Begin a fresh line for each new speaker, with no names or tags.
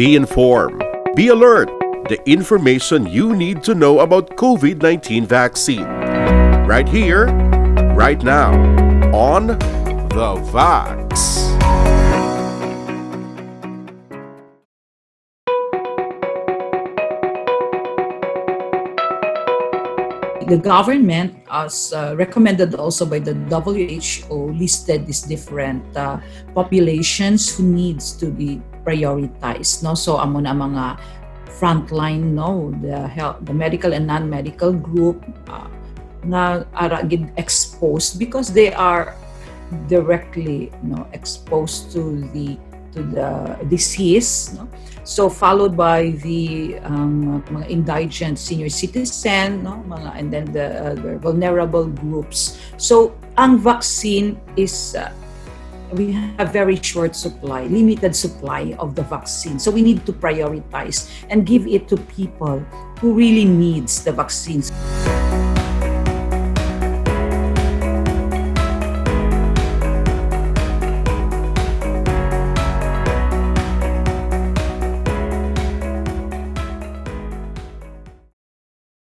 Be informed. Be alert. The information you need to know about COVID-19 vaccine. Right here, right now, on The VAX.
The government, as recommended also by the WHO, listed these different populations who needs to be prioritized. No, so amo na mga frontline, no, the health, the medical and non-medical group na ara gid exposed because they are directly, exposed to the disease, no? So followed by the mga indigent senior citizen, no, and then the vulnerable groups. So ang vaccine is we have very short supply, limited supply of the vaccine. So we need to prioritize and give it to people who really needs the vaccines.